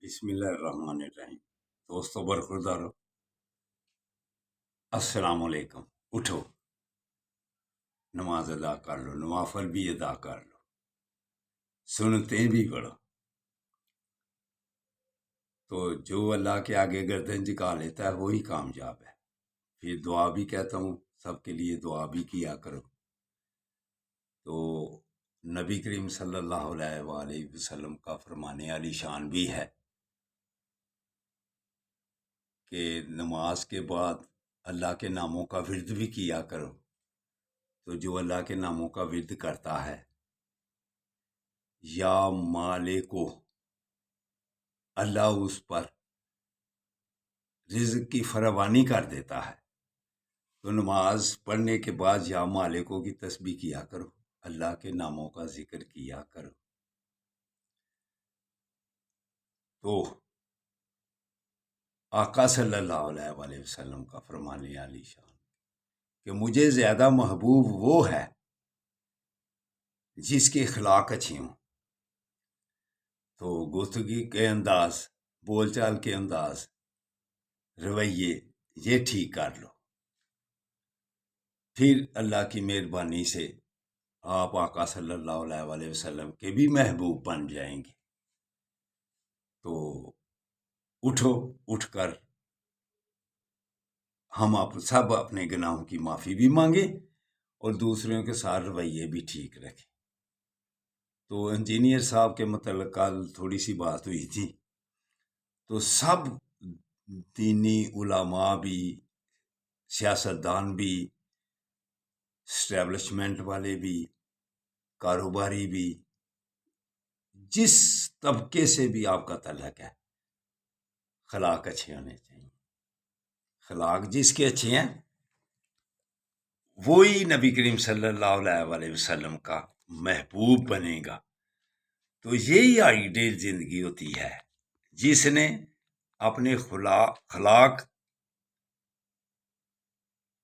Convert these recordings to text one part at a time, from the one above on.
بسم اللہ الرحمن الرحیم۔ دوستو برخوردارو، السلام علیکم۔ اٹھو، نماز ادا کر لو، نوافل بھی ادا کر لو، سنتیں بھی پڑھو۔ تو جو اللہ کے آگے گردن جھکا لیتا ہے وہی کامیاب ہے۔ پھر دعا بھی کہتا ہوں، سب کے لیے دعا بھی کیا کرو۔ تو نبی کریم صلی اللہ علیہ وآلہ وسلم کا فرمان علی شان بھی ہے کہ نماز کے بعد اللہ کے ناموں کا ورد بھی کیا کرو۔ تو جو اللہ کے ناموں کا ورد کرتا ہے، یا مالکو، اللہ اس پر رزق کی فراوانی کر دیتا ہے۔ تو نماز پڑھنے کے بعد یا مالکو کی تسبیح کیا کرو، اللہ کے ناموں کا ذکر کیا کرو۔ تو آقا صلی اللہ علیہ وآلہ وسلم کا فرمان علی شان کہ مجھے زیادہ محبوب وہ ہے جس کے اخلاق اچھے ہوں۔ تو گفتگو کے انداز، بول چال کے انداز، رویے یہ ٹھیک کر لو، پھر اللہ کی مہربانی سے آپ آقا صلی اللہ علیہ وآلہ وسلم کے بھی محبوب بن جائیں گے۔ تو اٹھو، اٹھ کر ہم سب اپنے گناہوں کی معافی بھی مانگیں اور دوسروں کے ساتھ رویے بھی ٹھیک رکھیں۔ تو انجینئر صاحب کے متعلق کل تھوڑی سی بات ہوئی تھی، تو سب دینی علماء بھی، سیاستدان بھی، اسٹیبلشمنٹ والے بھی، کاروباری بھی، جس طبقے سے بھی آپ کا تعلق ہے، اخلاق اچھے ہونے چاہیے۔ اخلاق جس کے اچھے ہیں وہی نبی کریم صلی اللہ علیہ وآلہ وسلم کا محبوب بنے گا۔ تو یہی آئیڈیل زندگی ہوتی ہے، جس نے اپنے اخلاق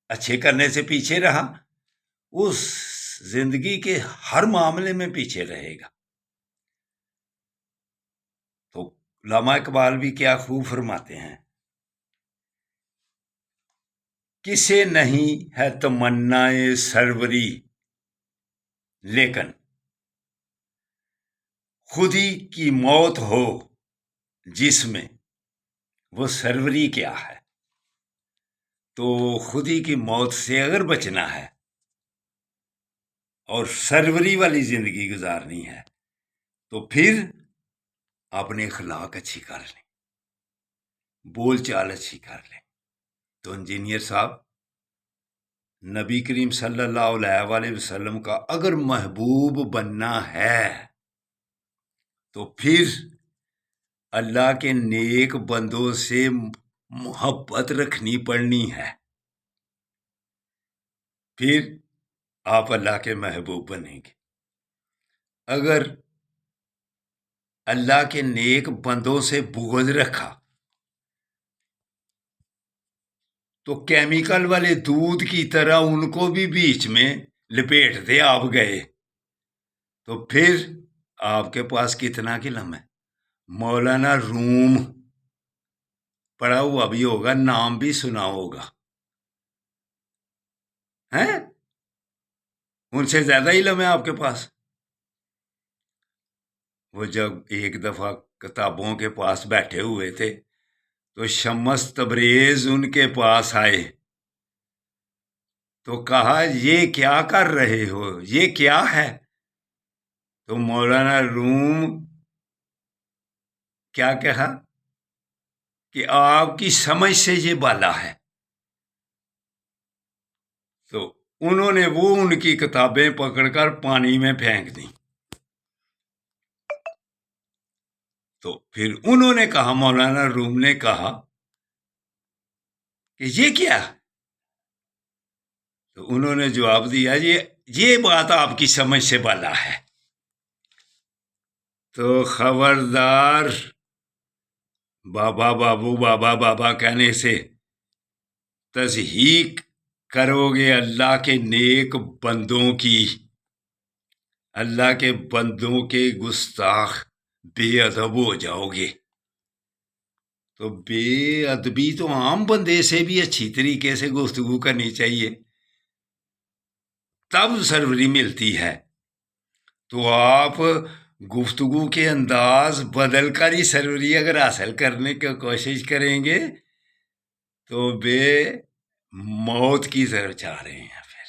اچھے کرنے سے پیچھے رہا، اس زندگی کے ہر معاملے میں پیچھے رہے گا۔ تو علامہ اقبال بھی کیا خوب فرماتے ہیں، کسے نہیں ہے تمنائے سروری، لیکن خودی کی موت ہو جس میں، وہ سروری کیا ہے۔ تو خودی کی موت سے اگر بچنا ہے اور سروری والی زندگی گزارنی ہے تو پھر اپنے اخلاق اچھی کر لیں، بول چال اچھی کر لیں۔ تو انجینئر صاحب، نبی کریم صلی اللہ علیہ وآلہ وسلم کا اگر محبوب بننا ہے تو پھر اللہ کے نیک بندوں سے محبت رکھنی پڑنی ہے، پھر آپ اللہ کے محبوب بنیں گے۔ اگر اللہ کے نیک بندوں سے بغض رکھا تو کیمیکل والے دودھ کی طرح ان کو بھی بیچ میں لپیٹتے آپ گئے، تو پھر آپ کے پاس کتنا علم ہے؟ مولانا روم پڑھا ہوا بھی ہوگا، نام بھی سنا ہوگا، ہیں؟ ان سے زیادہ علم ہے آپ کے پاس۔ وہ جب ایک دفعہ کتابوں کے پاس بیٹھے ہوئے تھے تو شمس تبریز ان کے پاس آئے، تو کہا یہ کیا کر رہے ہو، یہ کیا ہے؟ تو مولانا روم کیا کہا کہ آپ کی سمجھ سے یہ بالا ہے۔ تو انہوں نے وہ ان کی کتابیں پکڑ کر پانی میں پھینک دیں۔ تو پھر انہوں نے کہا، مولانا روم نے کہا کہ یہ کیا؟ تو انہوں نے جواب دیا، یہ بات آپ کی سمجھ سے بالا ہے۔ تو خبردار، بابا بابو، بابا بابا کہنے سے تضحیق کرو گے اللہ کے نیک بندوں کی، اللہ کے بندوں کے گستاخ بے ادب ہو جاؤ گے۔ تو بے ادبی تو عام بندے سے بھی اچھی طریقے سے گفتگو کرنی چاہیے، تب سروری ملتی ہے۔ تو آپ گفتگو کے انداز بدل کر ہی سروری اگر حاصل کرنے کی کوشش کریں گے تو بے موت کی طرف جا رہے ہیں پھر۔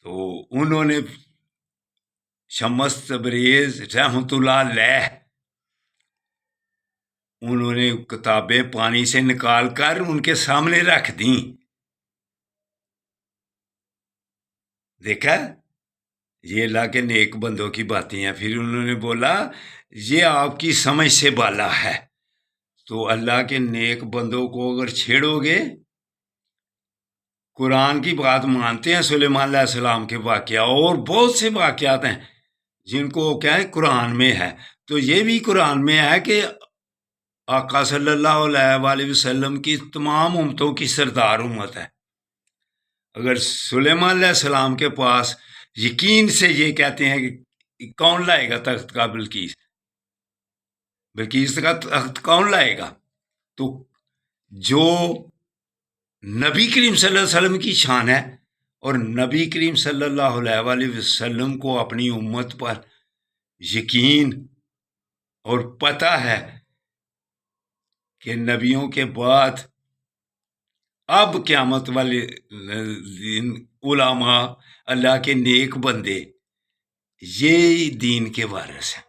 تو انہوں نے شمس تبریز رحمۃ اللہ علیہ، انہوں نے کتابیں پانی سے نکال کر ان کے سامنے رکھ دیں، دیکھا یہ اللہ کے نیک بندوں کی باتیں ہیں۔ پھر انہوں نے بولا یہ آپ کی سمجھ سے بالا ہے، تو اللہ کے نیک بندوں کو اگر چھیڑو گے، قرآن کی بات مانتے ہیں، سلیمان علیہ السلام کے واقعہ اور بہت سے واقعات ہیں جن کو کیا ہے قرآن میں ہے، تو یہ بھی قرآن میں ہے کہ آقا صلی اللہ علیہ وآلہ وسلم کی تمام امتوں کی سردار امت ہے۔ اگر سلیمان علیہ السلام کے پاس یقین سے یہ کہتے ہیں کہ کون لائے گا تخت کا، بلقیس کا تخت کون لائے گا، تو جو نبی کریم صلی اللہ علیہ وسلم کی شان ہے، اور نبی کریم صلی اللہ علیہ وآلہ وسلم کو اپنی امت پر یقین اور پتہ ہے کہ نبیوں کے بعد اب قیامت والے دن علماء، اللہ کے نیک بندے یہ دین کے وارث ہیں۔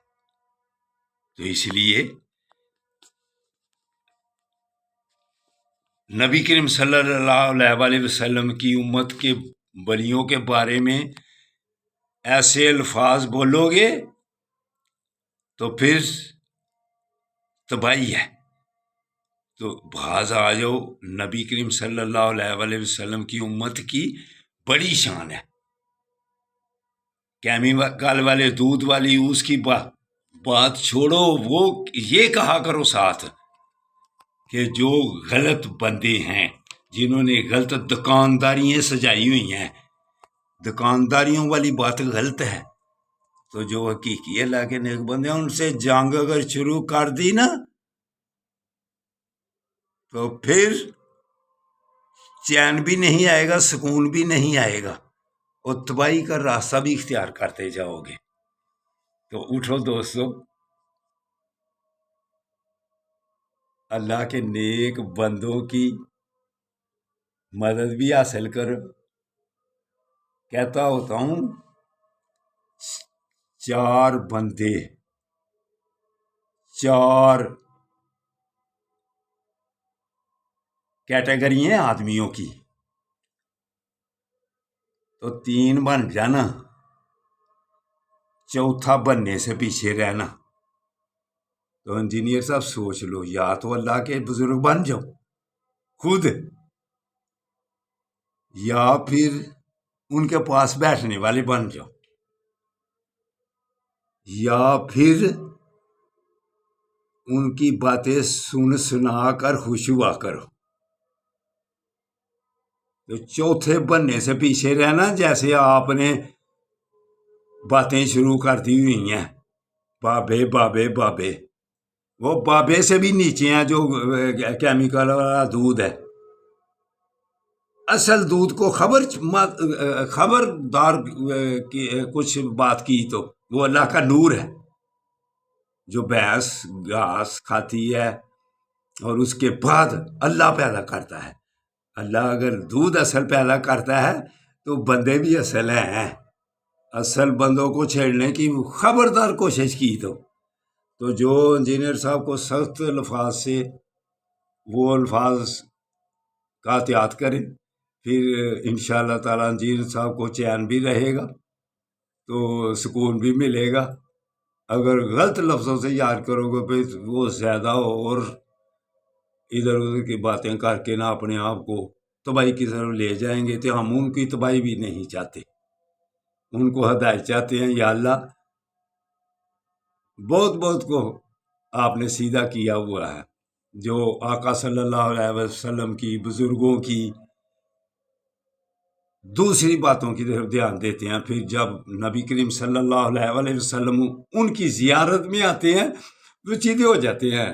تو اس لیے نبی کریم صلی اللہ علیہ وآلہ وسلم کی امت کے بلیوں کے بارے میں ایسے الفاظ بولو گے تو پھر تباہی ہے۔ تو بھاز آ جاؤ، نبی کریم صلی اللہ علیہ وآلہ وسلم کی امت کی بڑی شان ہے۔ کیمیکل والے دودھ والی اس کی بات چھوڑو، وہ یہ کہا کرو ساتھ کہ جو غلط بندے ہیں جنہوں نے غلط دکانداریاں سجائی ہوئی ہیں، دکانداریوں والی بات غلط ہے، تو جو حقیقی اللہ کے نیک بندے ہیں ان سے جنگ اگر شروع کر دی نا تو پھر چین بھی نہیں آئے گا، سکون بھی نہیں آئے گا، اور تباہی کا راستہ بھی اختیار کرتے جاؤ گے۔ تو اٹھو دوستو، اللہ کے نیک بندوں کی مدد بھی حاصل کرو۔ کہتا ہوتا ہوں 4 بندے، 4 کیٹیگری ہیں آدمیوں کی، تو 3 بن جانا، چوتھا بننے سے پیچھے رہنا۔ تو انجینئر صاحب سوچ لو، یا تو اللہ کے بزرگ بن جاؤ خود، یا پھر ان کے پاس بیٹھنے والے بن جاؤ، یا پھر ان کی باتیں سنا کر خوش ہوا کرو۔ تو چوتھے بننے سے پیچھے رہنا، جیسے آپ نے باتیں شروع کر دی ہوئی ہیں بابے بابے بابے، وہ بابے سے بھی نیچے ہیں جو کیمیکل والا دودھ ہے۔ اصل دودھ کو خبردار کچھ بات کی تو وہ اللہ کا نور ہے، جو بھینس گھاس کھاتی ہے اور اس کے بعد اللہ پیدا کرتا ہے۔ اللہ اگر دودھ اصل پیدا کرتا ہے تو بندے بھی اصل ہیں، اصل بندوں کو چھیڑنے کی خبردار کوشش کی تو جو انجینئر صاحب کو سخت الفاظ سے وہ الفاظ کا احتیاط کریں، پھر انشاءاللہ تعالی انجینئر صاحب کو چین بھی رہے گا، تو سکون بھی ملے گا۔ اگر غلط لفظوں سے یاد کرو گے پھر وہ زیادہ اور ادھر ادھر کی باتیں کر کے نہ اپنے آپ کو تباہی کی طرف لے جائیں گے، تو ہم ان کی تباہی بھی نہیں چاہتے، ان کو ہدایت چاہتے ہیں۔ یا اللہ بہت بہت کو آپ نے سیدھا کیا ہوا ہے، جو آقا صلی اللہ علیہ وسلم کی، بزرگوں کی دوسری باتوں کی طرف دھیان دیتے ہیں، پھر جب نبی کریم صلی اللہ علیہ وسلم ان کی زیارت میں آتے ہیں تو سیدھے ہو جاتے ہیں۔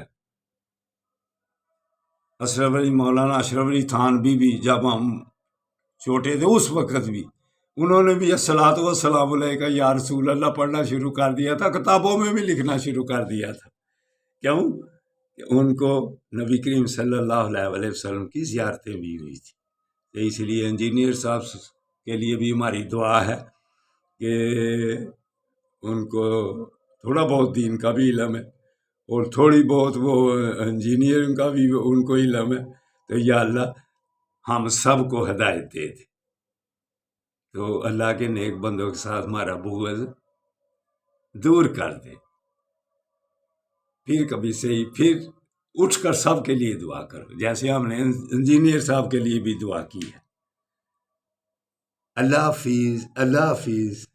اشرف علی مولانا اشرف علی تھانوی بھی جب ہم چھوٹے تھے اس وقت بھی انہوں نے بھی الصلاۃ والسلام علیکہ یا رسول اللہ پڑھنا شروع کر دیا تھا، کتابوں میں بھی لکھنا شروع کر دیا تھا۔ کیوں کہ ان کو نبی کریم صلی اللہ علیہ وسلم کی زیارتیں بھی ہوئی تھی، اس لیے انجینئر صاحب کے لیے بھی ہماری دعا ہے کہ ان کو تھوڑا بہت دین کا بھی علم ہے اور تھوڑی بہت وہ انجینئرنگ کا بھی ان کو علم ہے، تو یا اللہ ہم سب کو ہدایت دے دے، تو اللہ کے نیک بندوں کے ساتھ ہمارا بغض دور کر دے۔ پھر کبھی صحیح پھر اٹھ کر سب کے لیے دعا کرو، جیسے ہم نے انجینئر صاحب کے لیے بھی دعا کی ہے۔ اللہ حافظ، اللہ حافظ۔